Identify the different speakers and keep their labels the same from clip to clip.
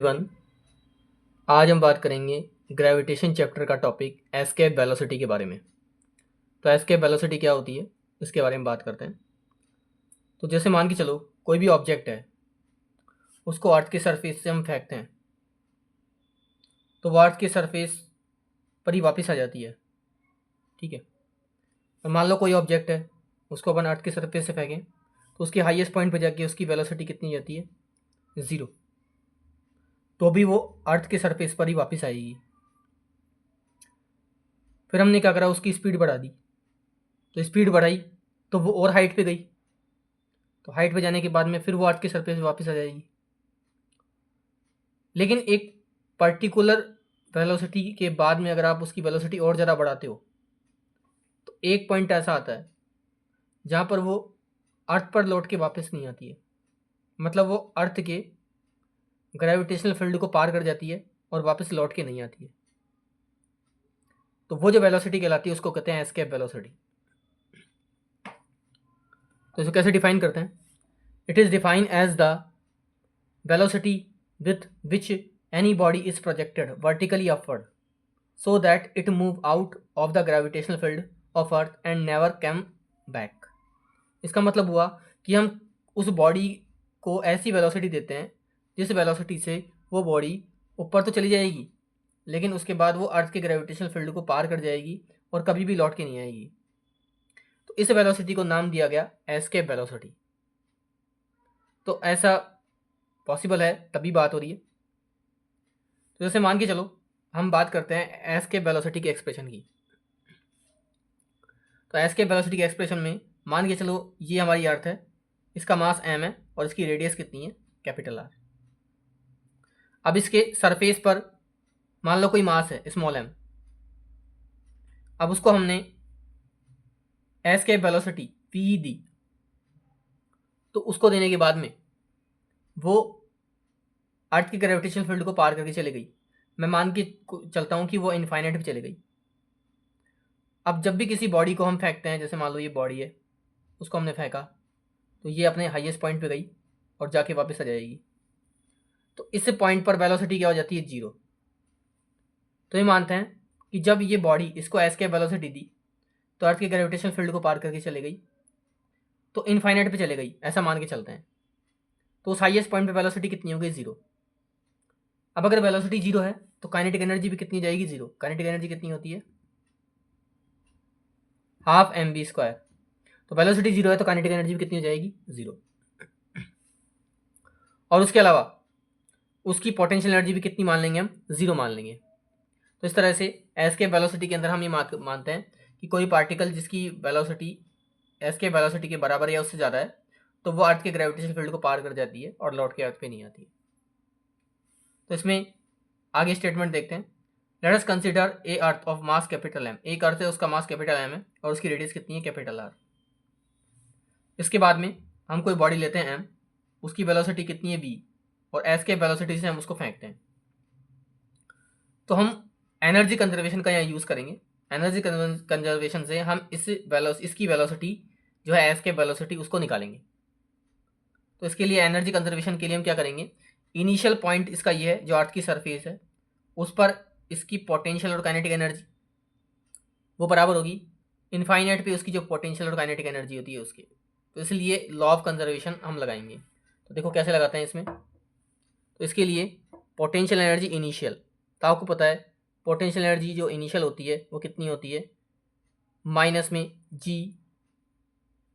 Speaker 1: One आज हम बात करेंगे ग्रेविटेशन चैप्टर का टॉपिक एस्केप वेलोसिटी के बारे में। तो एस्केप वेलोसिटी क्या होती है इसके बारे में बात करते हैं। तो जैसे मान के चलो कोई भी ऑब्जेक्ट है, उसको अर्थ के सरफेस से हम फेंकते हैं तो वो अर्थ के सरफेस पर ही वापस आ जाती है। ठीक है, और मान लो कोई ऑब्जेक्ट है, उसको अपन अर्थ के सरफेस से फेंकें तो उसके हाईएस्ट पॉइंट पर जाके उसकी वेलोसिटी कितनी जाती है? 0। तो भी वो अर्थ के सरफेस पर ही वापस आएगी। फिर हमने क्या करा, उसकी स्पीड बढ़ा दी। तो स्पीड बढ़ाई तो वो और हाइट पे गई, तो हाइट पे जाने के बाद में फिर वो अर्थ के सरफेस पे वापस आ जाएगी। लेकिन एक पर्टिकुलर वेलोसिटी के बाद में अगर आप उसकी वेलोसिटी और ज़्यादा बढ़ाते हो तो एक पॉइंट ऐसा आता है जहाँ पर वो अर्थ पर लौट के वापस नहीं आती है। मतलब वो अर्थ के ग्रेविटेशनल फील्ड को पार कर जाती है और वापस लौट के नहीं आती है। तो वो जो वेलोसिटी कहलाती है उसको कहते हैं एस्केप वेलोसिटी। तो इसको कैसे डिफाइन करते हैं? It is define as the velocity with which any body is projected vertically upward so that it move out of the gravitational field of earth and never come back। इसका मतलब हुआ कि हम उस बॉडी को ऐसी वेलोसिटी देते हैं जिस वेलोसिटी से वो बॉडी ऊपर तो चली जाएगी लेकिन उसके बाद वो अर्थ के ग्रेविटेशनल फील्ड को पार कर जाएगी और कभी भी लौट के नहीं आएगी। तो इस वेलोसिटी को नाम दिया गया एस्केप वेलोसिटी। तो ऐसा पॉसिबल है तभी बात हो रही है। तो जैसे मान के चलो हम बात करते हैं एस्केप वेलोसिटी के एक्सप्रेशन की। तो एस्केप वेलोसिटी के एक्सप्रेशन में मान के चलो ये हमारी अर्थ है, इसका मास m है और इसकी रेडियस कितनी है? Capital R। अब इसके सरफेस पर मान लो कोई मास है स्मॉल m। अब उसको हमने एस्केप वेलोसिटी v दी, तो उसको देने के बाद में वो अर्थ के ग्रेविटेशनल फील्ड को पार करके चली गई। मैं मान के चलता हूँ कि वो इनफाइनाइट भी चली गई। अब जब भी किसी बॉडी को हम फेंकते हैं, जैसे मान लो ये बॉडी है, उसको हमने फेंका तो ये अपने हाईएस्ट पॉइंट पे गई और जाके वापस आ जाएगी। तो इस पॉइंट पर वेलोसिटी क्या हो जाती है? 0। तो ये मानते हैं कि जब ये बॉडी इसको एस्केप वेलोसिटी दी तो अर्थ के ग्रेविटेशनल फील्ड को पार करके चले गई तो इनफाइनाइट पे चले गई, ऐसा मान के चलते हैं। तो उस हाईएस्ट पॉइंट पे वेलोसिटी कितनी हो गई? 0। अब अगर वेलोसिटी 0 है तो काइनेटिक एनर्जी भी कितनी जाएगी? 0। काइनेटिक एनर्जी कितनी होती है? Half mv²। तो वेलोसिटी 0 है तो काइनेटिक एनर्जी भी कितनी हो जाएगी? 0। और उसके अलावा उसकी पोटेंशियल एनर्जी भी कितनी मान लेंगे हम? 0 मान लेंगे। तो इस तरह से एस्केप वेलोसिटी के अंदर हम ये मानते हैं कि कोई पार्टिकल जिसकी वेलोसिटी एस्केप वेलोसिटी के बराबर या उससे ज़्यादा है तो वो अर्थ के ग्रेविटेशन फील्ड को पार कर जाती है और लौट के अर्थ पे नहीं आती है। तो इसमें आगे स्टेटमेंट देखते हैं। Let us consider a earth of mass capital M। एक अर्थ है, उसका मास कैपिटल M है और उसकी रेडियस कितनी है? Capital R। इसके बाद में हम कोई बॉडी लेते हैं M, उसकी वेलोसिटी कितनी है? v, और एस्केप वेलोसिटी से हम उसको फेंकते हैं। तो हम एनर्जी कंजर्वेशन का यहाँ यूज़ करेंगे। एनर्जी कंजर्वेशन से हम इसकी वेलोसिटी जो है एस्केप वेलोसिटी उसको निकालेंगे। तो इसके लिए एनर्जी कंजर्वेशन के लिए हम क्या करेंगे? इनिशियल पॉइंट इसका ये है जो अर्थ की सरफेस है, उस पर इसकी पोटेंशियल और काइनेटिक एनर्जी वो बराबर होगी इनफाइनाइट पे उसकी जो पोटेंशियल और काइनेटिक एनर्जी होती है उसकी। तो इसलिए लॉ ऑफ कंजर्वेशन हम लगाएंगे। तो देखो कैसे लगाते हैं इसमें। तो इसके लिए पोटेंशियल एनर्जी इनिशियल, तो आपको पता है पोटेंशियल एनर्जी जो इनिशियल होती है वो कितनी होती है? माइनस में g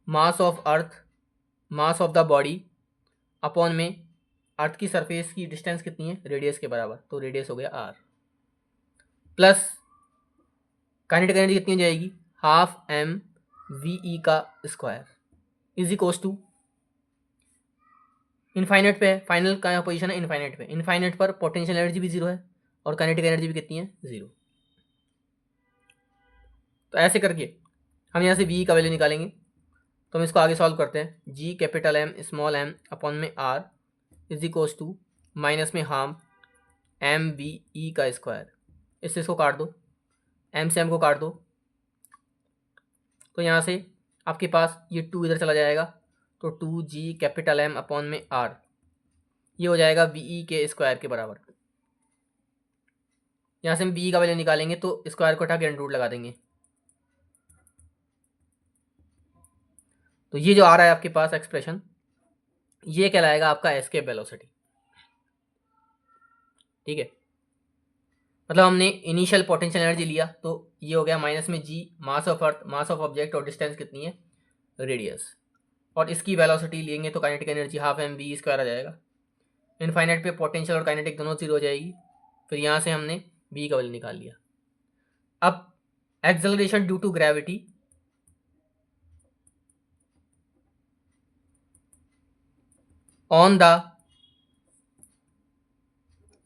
Speaker 1: mass of earth, mass of the body upon में अर्थ की सरफेस की डिस्टेंस कितनी है? रेडियस के बराबर, तो रेडियस हो गया r, प्लस काइनेटिक एनर्जी कितनी हो जाएगी? हाफ mve का square is equals to infinite पे है, फाइनल का पोजीशन है इनफाइनाइट पे। इनफाइनाइट पर पोटेंशियल एनर्जी भी 0 है और काइनेटिक एनर्जी भी कितनी है? 0। तो ऐसे करके हम यहाँ से v का वैल्यू निकालेंगे। तो हम इसको आगे सॉल्व करते हैं। g capital M small m upon में r is equals to minus में हाफ mve का स्क्वायर। इससे इसको काट दो, m से m को काट दो, तो यहाँ से आपके पास ये 2 इधर चला जाएगा, तो 2g कैपिटल M अपॉन में r ये हो जाएगा वी के स्क्वायर के बराबर। यहाँ से हम वी का वैल्यू निकालेंगे तो स्क्वायर को उठा के अंडर रूट लगा देंगे। तो ये जो आ रहा है आपके पास एक्सप्रेशन, ये कहलाएगा आपका एस्केप वेलोसिटी। ठीक है, मतलब हमने इनिशियल पोटेंशियल एनर्जी लिया तो ये हो गया माइनस में G, mass of earth, mass of object, और डिस्टेंस कितनी है, रेडियस, और इसकी वेलोसिटी लेंगे तो kinetic energy half M V square आ जाएगा। इनफाइनाइट पे पोटेंशियल और काइनेटिक दोनों जीरो हो जाएगी। फिर यहाँ से हमने बी का वैल्यू निकाल लिया। अब acceleration due to gravity on the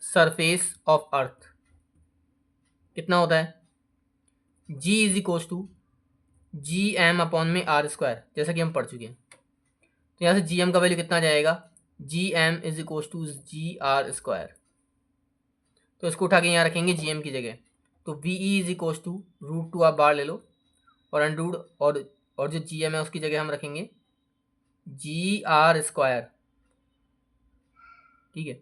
Speaker 1: surface of earth कितना होता है, g is equal to G M upon में आर स्क्वायर, जैसा कि हम पढ़ चुके हैं। तो यहाँ से जी एम का वैल्यू कितना आ जाएगा, G M is equal to G R square. तो इसको उठा के यहाँ रखेंगे जी एम की जगह, तो V E is equal to root two आप बार ले लो और अंडरूट, और जो जी एम है उसकी जगह हम रखेंगे जी आर स्क्वायर। ठीक है,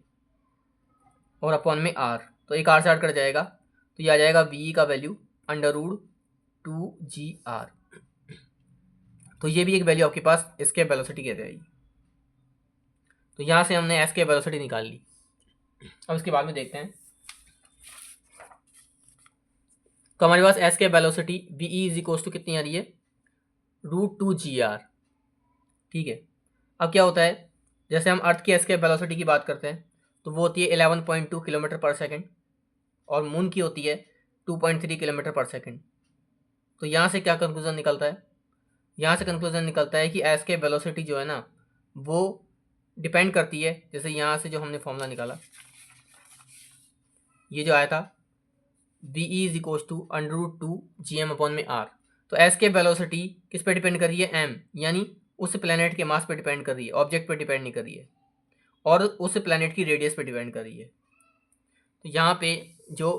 Speaker 1: और अपॉन में आर, तो एक आर से आर कट जाएगा, तो ये आ जाएगा वी का value under root two G R. तो ये भी एक वैल्यू आपके पास एस्केप वेलोसिटी की रहेगी। तो यहाँ से हमने एस्केप वेलोसिटी निकाल ली। अब इसके बाद में देखते हैं, तो हमारे पास escape velocity V E is equal to कितनी आ रही है, रूट टू जी आर। ठीक है, अब क्या होता है, जैसे हम अर्थ की एस्केप वेलोसिटी की बात करते हैं तो वो होती है 11.2 किलोमीटर पर सेकेंड, और मून की होती है 2.3 किलोमीटर पर सेकेंड। तो यहाँ से क्या कंक्लूजन निकलता है, यहाँ से कंक्लूजन निकलता है कि एस्केप वेलोसिटी जो है ना वो डिपेंड करती है, जैसे यहाँ से जो हमने फॉर्मूला निकाला, ये जो आया था V E is equal to under root two G M upon में आर। तो एस्केप वेलोसिटी किस पे डिपेंड कर रही है, एम, यानी उस प्लेनेट के मास पे डिपेंड कर रही है, ऑब्जेक्ट पे डिपेंड नहीं कर रही है, और उस प्लेनेट की रेडियस पे डिपेंड कर रही है। तो यहाँ पे जो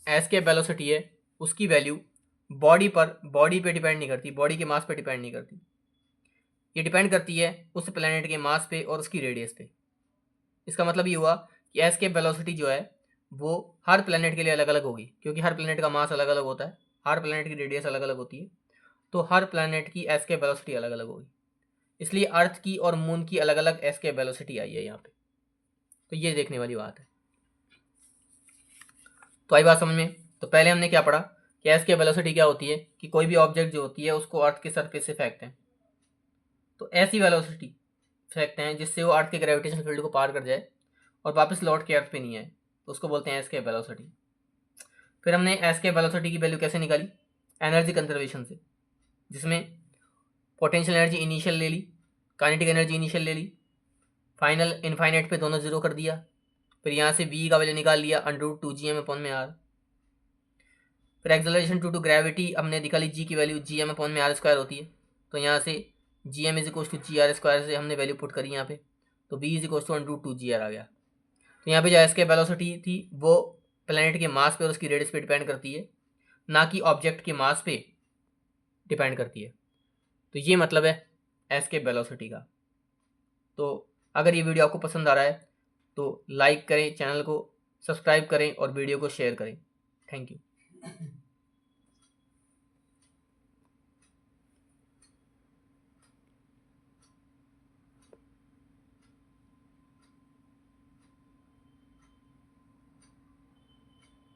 Speaker 1: एस्केप वेलोसिटी है उसकी वैल्यू बॉडी पे डिपेंड नहीं करती, बॉडी के मास पे डिपेंड नहीं करती, ये डिपेंड करती है उस प्लेनेट के मास पे और उसकी रेडियस पे। इसका मतलब ये हुआ कि एस्केप वेलोसिटी जो है वो हर प्लेनेट के लिए अलग अलग होगी, क्योंकि हर प्लेनेट का मास अलग अलग होता है, हर प्लेनेट की रेडियस अलग अलग होती है, तो हर प्लेनेट की एस्केप वेलोसिटी अलग अलग होगी। इसलिए अर्थ की और मून की अलग अलग एस्केप वेलोसिटी आई है यहाँ पे। तो ये देखने वाली बात है। तो आई बात समझ में। तो पहले हमने क्या पढ़ा कि एस्केप वेलोसिटी क्या होती है, कि कोई भी ऑब्जेक्ट जो होती है उसको अर्थ के सरफेस से फेंकते हैं, तो ऐसी वेलोसिटी फेंकते हैं जिससे वो अर्थ के ग्रेविटेशन फील्ड को पार कर जाए और वापस लौट के अर्थ पे नहीं आए, तो उसको बोलते हैं एस्केप वेलोसिटी। फिर हमने एस्केप वेलोसिटी की वैल्यू कैसे निकाली, एनर्जी कंजर्वेशन से, जिसमें पोटेंशियल एनर्जी इनिशियल ले ली, काइनेटिक एनर्जी इनिशियल ले ली, फाइनल इनफाइनाइट पे दोनों जीरो कर दिया। फिर यहाँ से वी का वैल्यू निकाल लिया under root two G M upon में आर। फिर एक्सेलरेशन टू ग्रेविटी हमने निकाली, जी की वैल्यू जी एम अपॉन में आर स्क्वायर होती है, तो यहाँ से G M is equal to G R square से हमने वैल्यू पुट करी यहाँ पे, तो V is equal to under root two G R आ गया। तो यहाँ पे जो एस्केप वेलोसिटी थी वो प्लेनेट के मास पे और उसकी रेडियस पे डिपेंड करती है, ना कि ऑब्जेक्ट के मास पे डिपेंड करती है। तो ये मतलब है एस्केप वेलोसिटी का। तो अगर ये वीडियो आपको पसंद आ रहा है तो लाइक करें, चैनल को सब्सक्राइब करें और वीडियो को शेयर करें। Thank you.